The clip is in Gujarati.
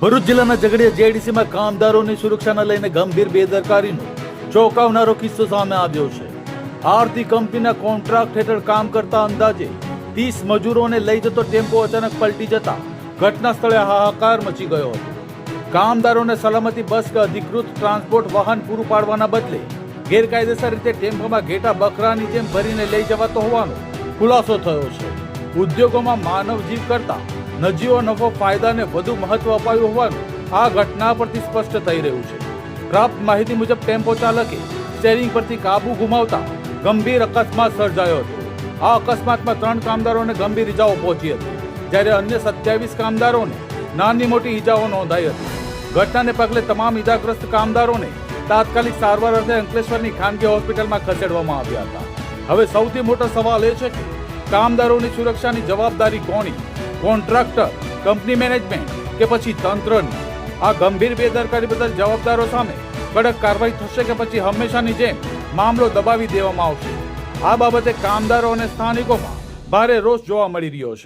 ભરૂચ જિલ્લાના ઝઘડિયા જેડીસીમાં કામદારોની સુરક્ષાને લઈને ગંભીર બેદરકારીનો ચોંકાવનારો કિસ્સો સામે આવ્યો છે। આરતી કંપનીના કોન્ટ્રાક્ટ હેઠળ કામ કરતા અંદાજે 30 મજૂરોને લઈ જતો ટેમ્પો અચાનક પલટી જતા ઘટના સ્થળે હાહાકાર મચી ગયો હતો। કામદારોને સલામતી બસ કે અધિકૃત ટ્રાન્સપોર્ટ વાહન પૂરું પાડવાના બદલે ગેરકાયદેસર રીતે ટેમ્પોમાં ઘેટા બકરાની જેમ ભરીને લઈ જવાતો હોવાનો ખુલાસો થયો છે। ઉદ્યોગોમાં માનવ જીવ કરતા નજીવો નફો ફાયદાને વધુ મહત્વ અપાયું હોવાનું આ ઘટના પરથી સ્પષ્ટ થઈ રહ્યું છે। પ્રાપ્ત માહિતી મુજબ ટેમ્પો ચાલકે સ્ટેરિંગ પરથી કાબુ ગુમાવતા ગંભીર અકસ્માત સર્જાયો હતો। આ અકસ્માતમાં 3 કામદારોને ગંભીર ઈજાઓ પહોંચી હતી, જ્યારે અન્ય 27 કામદારોને નાની મોટી ઈજાઓ નોંધાઈ હતી। ઘટનાને પગલે તમામ ઈજાગ્રસ્ત કામદારોને તાત્કાલિક સારવાર અર્થે અંકલેશ્વરની ખાનગી હોસ્પિટલમાં ખસેડવામાં આવ્યા હતા। હવે સૌથી મોટો સવાલ એ છે કે કામદારોની સુરક્ષાની જવાબદારી કોની? કોન્ટ્રાક્ટર, કંપની મેનેજમેન્ટ કે પછી તંત્રની? આ ગંભીર બેદરકારી બદલ જવાબદારો સામે કડક કાર્યવાહી થશે કે પછી હંમેશાની જેમ મામલો દબાવી દેવામાં આવશે? આ બાબતે કામદારો અને સ્થાનિકોમાં ભારે રોષ જોવા મળી રહ્યો છે।